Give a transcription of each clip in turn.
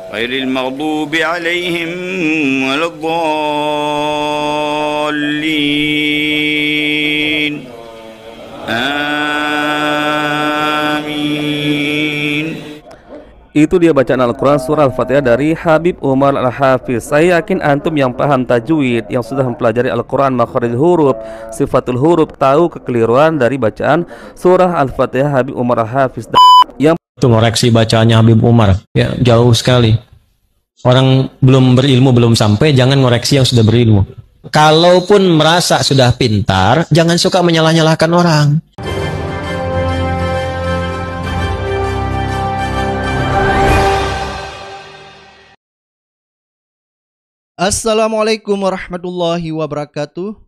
غير المغضوب عليهم ولا الضالين آمين. Itu dia bacaan Al-Quran surah Al-Fatihah dari Habib Umar Al-Hafiz. Saya yakin antum yang paham tajwid, yang sudah mempelajari Al-Quran, makhraj huruf, sifatul huruf, tahu kekeliruan dari bacaan surah Al-Fatihah Habib Umar Al-Hafiz. Yang itu ngoreksi bacaannya Habib Umar, ya jauh sekali. Orang belum berilmu, belum sampai, jangan ngoreksi yang sudah berilmu. Kalaupun merasa sudah pintar, jangan suka menyalah-nyalahkan orang. Assalamualaikum warahmatullahi wabarakatuh.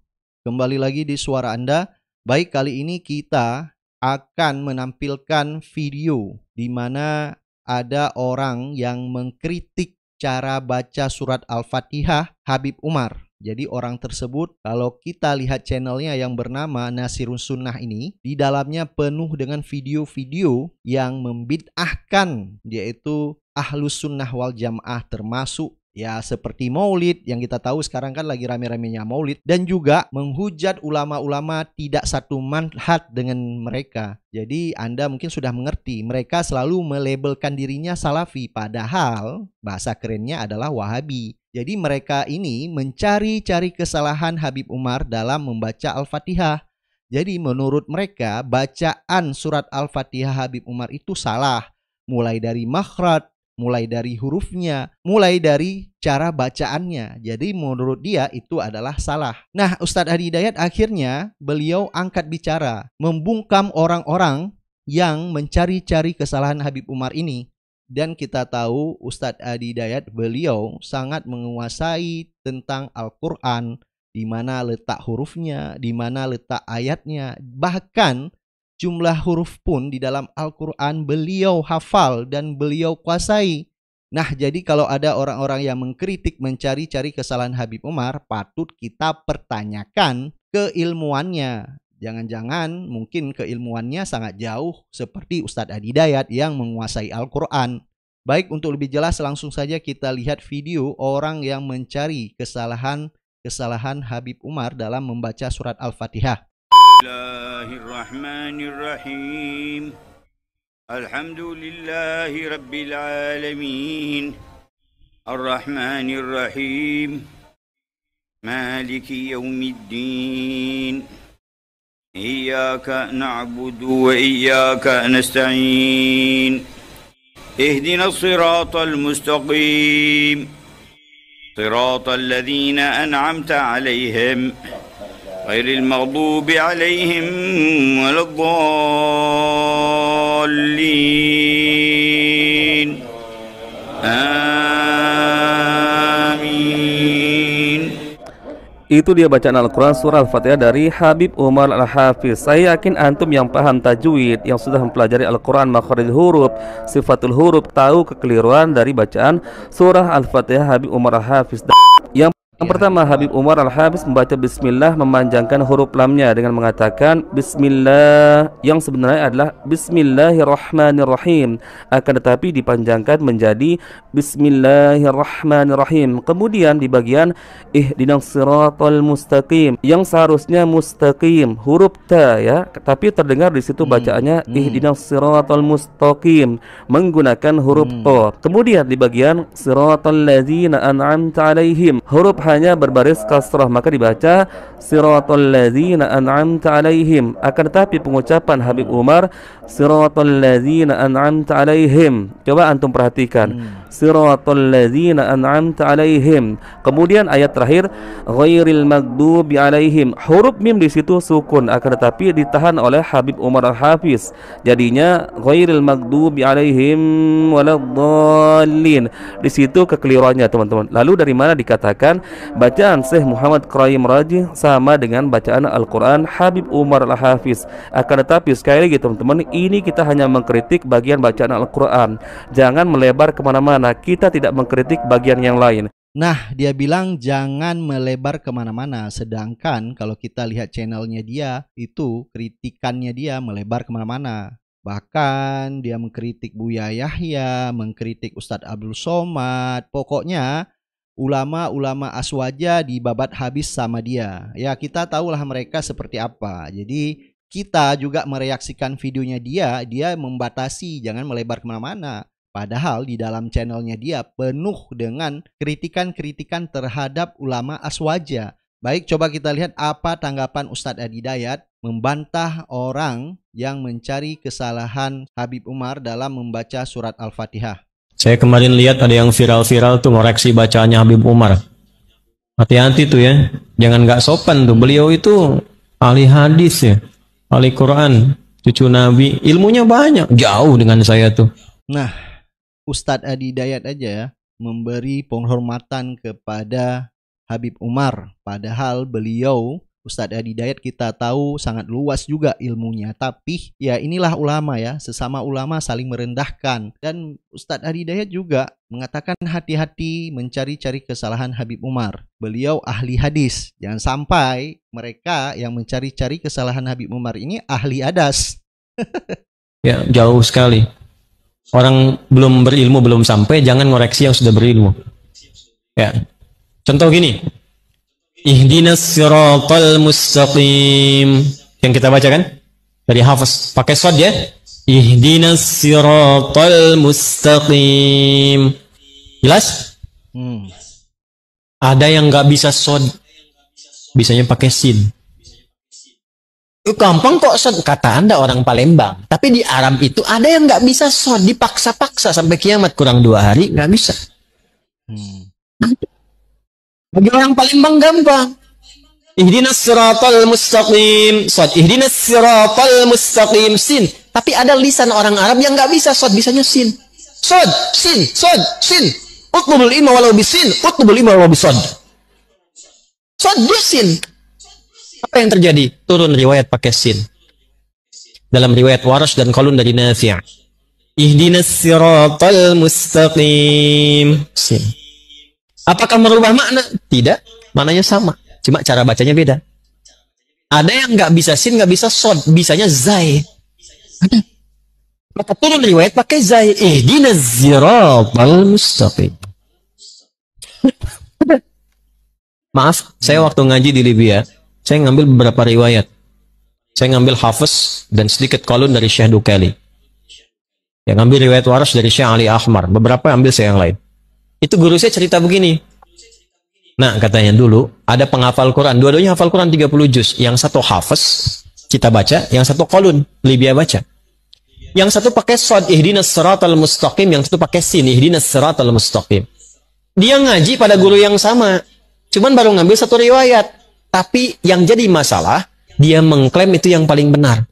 Kembali lagi di suara Anda. Baik, kali ini kita akan menampilkan video di mana ada orang yang mengkritik cara baca surat Al-Fatihah Habib Umar. Jadi orang tersebut, kalau kita lihat channelnya yang bernama Nasirun Sunnah ini, di dalamnya penuh dengan video-video yang membid'ahkan, yaitu Ahlus Sunnah wal Jamaah, termasuk ya seperti maulid yang kita tahu sekarang kan lagi rame-ramenya maulid, dan juga menghujat ulama-ulama tidak satu manhaj dengan mereka. Jadi Anda mungkin sudah mengerti, mereka selalu melabelkan dirinya Salafi, padahal bahasa kerennya adalah Wahabi. Jadi mereka ini mencari-cari kesalahan Habib Umar dalam membaca Al-Fatihah. Jadi menurut mereka bacaan surat Al-Fatihah Habib Umar itu salah, mulai dari makhraj, mulai dari hurufnya, mulai dari cara bacaannya. Jadi menurut dia itu adalah salah. Nah, Ustadz Adi Hidayat akhirnya beliau angkat bicara, membungkam orang-orang yang mencari-cari kesalahan Habib Umar ini. Dan kita tahu Ustadz Adi Hidayat beliau sangat menguasai tentang Al-Quran, di mana letak hurufnya, di mana letak ayatnya, bahkan jumlah huruf pun di dalam Al-Quran beliau hafal dan beliau kuasai. Nah, jadi kalau ada orang-orang yang mengkritik, mencari-cari kesalahan Habib Umar, patut kita pertanyakan keilmuannya. Jangan-jangan mungkin keilmuannya sangat jauh seperti Ustadz Adi Hidayat yang menguasai Al-Quran. Baik, untuk lebih jelas langsung saja kita lihat video orang yang mencari kesalahan Habib Umar dalam membaca surat Al-Fatihah. Bismillahirrahmanirrahim. Alhamdulillahi rabbil alamin. Ar-Rahmanir-Rahim. Maliki yaumiddin. Iyyaka na'budu wa iyyaka nasta'in. Ihdinas siratal mustaqim. Siratal ladzina an'amta 'alaihim غير المغضوب عليهم ولا الضالين آمين. itu dia bacaan Al-Quran surah Al-Fatihah dari Habib Umar Al-Hafiz. Saya yakin antum yang paham tajwid, yang sudah mempelajari Al-Quran, makhraj huruf, sifatul huruf, tahu kekeliruan dari bacaan surah Al-Fatihah Habib Umar Al-Hafiz. Yang pertama, Habib Umar Al-Hafiz membaca bismillah, memanjangkan huruf lamnya dengan mengatakan bismillah, yang sebenarnya adalah bismillahirrahmanirrahim, akan tetapi dipanjangkan menjadi bismillahirrahmanirrahim. Kemudian di bagian ihdinas siratal mustaqim, yang seharusnya mustaqim, huruf ta ya, tapi terdengar di situ bacaannya ihdinas siratal mustaqim menggunakan huruf ta. Kemudian di bagian siratal ladzina an'amta 'alaihim, huruf hanya berbaris kasrah, maka dibaca siratal ladzina an'amta 'alaihim. Akan tetapi pengucapan Habib Umar siratal ladzina an'amta 'alaihim, coba antum perhatikan, siratal ladzina an'amta 'alaihim. Kemudian ayat terakhir ghairil maghdubi 'alaihim, huruf mim di situ sukun, akan tetapi ditahan oleh Habib Umar Al-Hafiz, jadinya ghairil maghdubi 'alaihim waladdallin. Di situ kekeliruannya, teman-teman. Lalu dari mana dikatakan bacaan Syekh Muhammad Qayyim Rajih sama dengan bacaan Al-Quran Habib Umar Al-Hafiz? Akan tetapi sekali lagi teman-teman, ini kita hanya mengkritik bagian bacaan Al-Quran, jangan melebar kemana-mana. Kita tidak mengkritik bagian yang lain. Nah, dia bilang jangan melebar kemana-mana. Sedangkan kalau kita lihat channelnya dia, itu kritikannya dia melebar kemana-mana. Bahkan dia mengkritik Buya Yahya, mengkritik Ustadz Abdul Somad. Pokoknya ulama-ulama aswaja dibabat habis sama dia. Ya, kita tahulah mereka seperti apa. Jadi kita juga mereaksikan videonya dia membatasi, jangan melebar kemana-mana. Padahal di dalam channelnya dia penuh dengan kritikan-kritikan terhadap ulama aswaja. Baik, coba kita lihat apa tanggapan Ustadz Adi Dayat membantah orang yang mencari kesalahan Habib Umar dalam membaca surat Al-Fatihah. Saya kemarin lihat ada yang viral-viral tuh ngoreksi bacaannya Habib Umar. Hati-hati tuh ya, jangan nggak sopan tuh. Beliau itu ahli hadis ya, ahli Quran, cucu Nabi, ilmunya banyak, jauh dengan saya tuh. Nah, Ustadz Adi Dayat aja ya memberi penghormatan kepada Habib Umar, padahal beliau Ustadz Adi Dayat kita tahu sangat luas juga ilmunya. Tapi ya inilah ulama ya, sesama ulama saling merendahkan. Dan Ustadz Adi Dayat juga mengatakan hati-hati mencari-cari kesalahan Habib Umar. Beliau ahli hadis. Jangan sampai mereka yang mencari-cari kesalahan Habib Umar ini ahli adas. Ya, jauh sekali. Orang belum berilmu, belum sampai, jangan ngoreksi yang sudah berilmu. Ya. Contoh gini, ihdinas siratal mustaqim, yang kita baca kan dari Hafiz, pakai shad ya, ihdinas siratal mustaqim. Jelas? Ada yang nggak bisa shad, bisanya pakai sin. Gampang kok shad, kata Anda orang Palembang. Tapi di Arab itu ada yang nggak bisa shad, dipaksa-paksa sampai kiamat, kurang 2 hari nggak bisa. Bagi orang Palembang gampang. Ihdinas siratal mustaqim, shad. Ihdinas siratal mustaqim, sin. Tapi ada lisan orang Arab yang nggak bisa shad, bisanya sin. Shad, sin, shad, sin. Utlubul ilma walau bisin, utlubul ilma walau bisad. Shad dia sin. Apa yang terjadi? Turun riwayat pakai sin. Dalam riwayat Warash dan Qalun dari Nafi'. Ihdinas siratal mustaqim, sin. Apakah merubah makna? Tidak, maknanya sama, cuma cara bacanya beda. Ada yang nggak bisa sin, nggak bisa shad, bisanya zai. Ada. Maka turun riwayat pakai zai. Ihdinas siratal mustaqim. Maaf, saya waktu ngaji di Libya, saya ngambil beberapa riwayat. Saya ngambil Hafiz dan sedikit Qalun dari Syekh Dukali. Yang ngambil riwayat Warash dari Syekh Ali Ahmar. Beberapa ambil saya yang lain. Itu guru saya cerita begini. Nah, katanya dulu ada penghafal Quran. Dua-duanya hafal Quran 30 juz. Yang satu Hafiz, kita baca. Yang satu Qalun, Libya baca. Yang satu pakai shad, ihdinas siratal mustaqim. Yang satu pakai sin, ihdinas siratal mustaqim. Dia ngaji pada guru yang sama. Cuman baru ngambil satu riwayat. Tapi yang jadi masalah, dia mengklaim itu yang paling benar.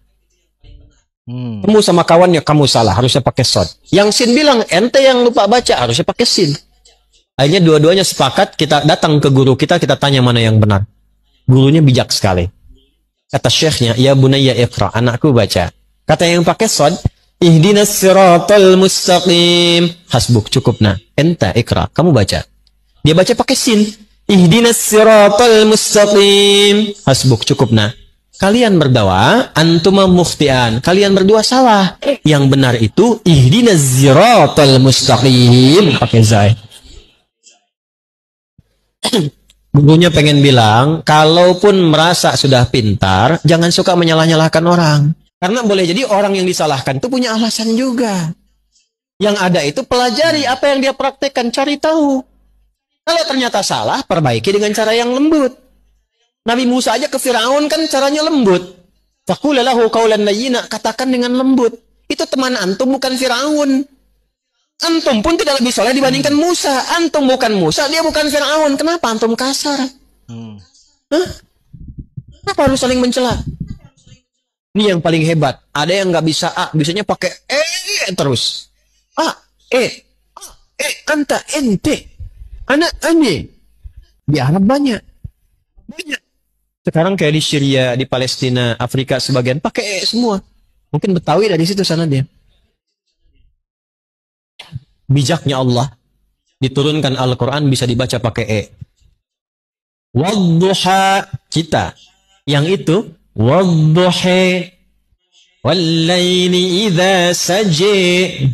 Kamu sama kawannya, kamu salah, harusnya pakai shad. Yang sin bilang, ente yang lupa baca, harusnya pakai sin. Akhirnya dua-duanya sepakat, kita datang ke guru kita tanya mana yang benar. Gurunya bijak sekali. Kata syekhnya, ya bunayya iqra, anakku baca. Kata yang pakai shad, ihdinas siratal mustaqim. Hasbuk, cukup nah. Enta iqra, kamu baca. Dia baca pakai sin. Ihdinas siratal mustaqim. Hasbuk, cukup nah. Kalian berdua, antuma mukhtian. Kalian berdua salah. Yang benar itu, ihdinas siratal mustaqim. Pakai zai. Gurunya pengen bilang, kalaupun merasa sudah pintar, jangan suka menyalah-nyalahkan orang. Karena boleh jadi orang yang disalahkan itu punya alasan juga. Yang ada itu pelajari apa yang dia praktekkan, cari tahu. Kalau ternyata salah, perbaiki dengan cara yang lembut. Nabi Musa aja ke Firaun kan caranya lembut. Faqula lahu qawlan layyina, katakan dengan lembut. Itu teman antum, bukan Firaun. Antum pun tidak lebih soleh dibandingkan Musa. Antum bukan Musa, dia bukan Firaun. Kenapa antum kasar? Hah? Kenapa harus saling mencela? Ini yang paling hebat. Ada yang nggak bisa A, bisanya pakai terus. A, anta, ente, anak, ane. Di Arab banyak. Sekarang kayak di Syria, di Palestina, Afrika sebagian pakai semua. Mungkin Betawi dari situ sana dia. Bijaknya Allah, diturunkan Al-Quran bisa dibaca pakai Wadduha, kita. Yang itu, wadduhe. والليل إذا سجى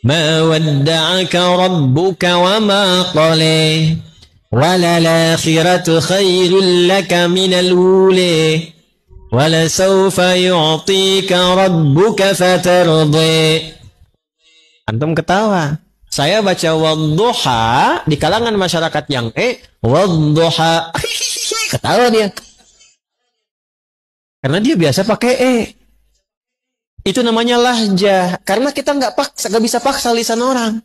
ما ودعك ربك وما قلى وللآخرة خير لك من الأولى ولسوف يعطيك ربك فترضى. Antum ketawa. Saya baca wadduha di kalangan masyarakat yang wadduha. Ketawa dia. Karena dia biasa pakai Itu namanya lahjah. Karena kita nggak bisa paksa lisan orang.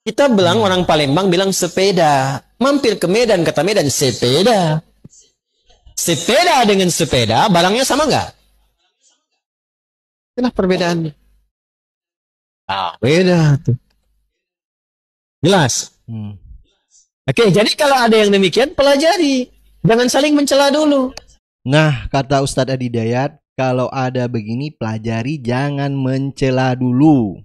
Kita bilang orang Palembang bilang sepeda. Mampir ke Medan, kata Medan sepeda. Sepeda dengan sepeda, barangnya sama nggak? Itulah perbedaannya. Beda tuh. Jelas? Oke, jadi kalau ada yang demikian, pelajari. Jangan saling mencela dulu. Nah, kata Ustadz Adi Dayat, kalau ada begini pelajari, jangan mencela dulu.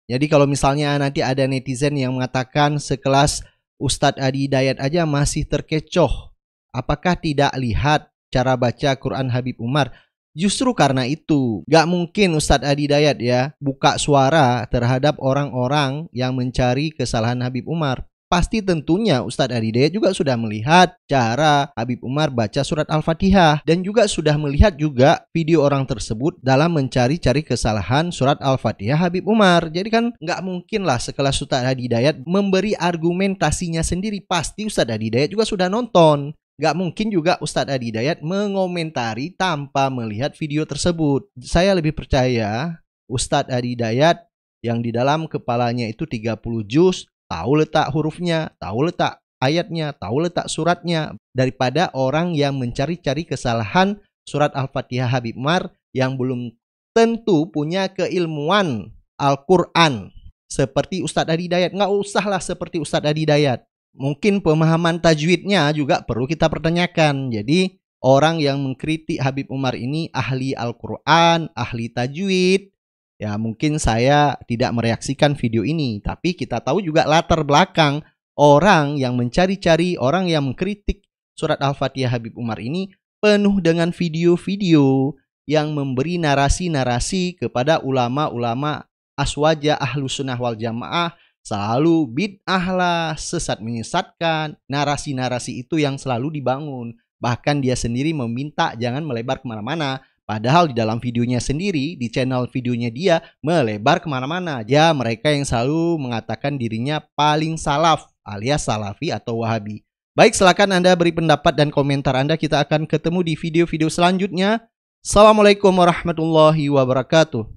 Jadi kalau misalnya nanti ada netizen yang mengatakan sekelas Ustadz Adi Dayat aja masih terkecoh, apakah tidak lihat cara baca Quran Habib Umar? Justru karena itu, gak mungkin Ustadz Adi Dayat ya buka suara terhadap orang-orang yang mencari kesalahan Habib Umar. Pasti tentunya Ustadz Adi Dayat juga sudah melihat cara Habib Umar baca surat Al-Fatihah. Dan juga sudah melihat juga video orang tersebut dalam mencari-cari kesalahan surat Al-Fatihah Habib Umar. Jadi kan nggak mungkin lah sekelas Ustadz Adi Dayat memberi argumentasinya sendiri. Pasti Ustadz Adi Dayat juga sudah nonton. Nggak mungkin juga Ustadz Adi Dayat mengomentari tanpa melihat video tersebut. Saya lebih percaya Ustadz Adi Dayat yang di dalam kepalanya itu 30 juz, tahu letak hurufnya, tahu letak ayatnya, tahu letak suratnya, daripada orang yang mencari-cari kesalahan surat Al-Fatihah Habib Umar yang belum tentu punya keilmuan Al-Quran seperti Ustadz Adi Dayat. Nggak usahlah seperti Ustadz Adi Dayat. Mungkin pemahaman tajwidnya juga perlu kita pertanyakan. Jadi orang yang mengkritik Habib Umar ini ahli Al-Quran, ahli tajwid, ya mungkin saya tidak mereaksikan video ini, tapi kita tahu juga latar belakang orang yang mencari-cari, orang yang mengkritik surat Al-Fatihah Habib Umar ini penuh dengan video-video yang memberi narasi-narasi kepada ulama-ulama aswaja Ahlus Sunnah wal Jamaah, selalu bid'ah lah, sesat menyesatkan, narasi-narasi itu yang selalu dibangun. Bahkan dia sendiri meminta jangan melebar kemana-mana. Padahal di dalam videonya sendiri, di channel videonya dia melebar kemana-mana. Ya, mereka yang selalu mengatakan dirinya paling salaf alias salafi atau wahabi. Baik, silakan Anda beri pendapat dan komentar Anda. Kita akan ketemu di video-video selanjutnya. Assalamualaikum warahmatullahi wabarakatuh.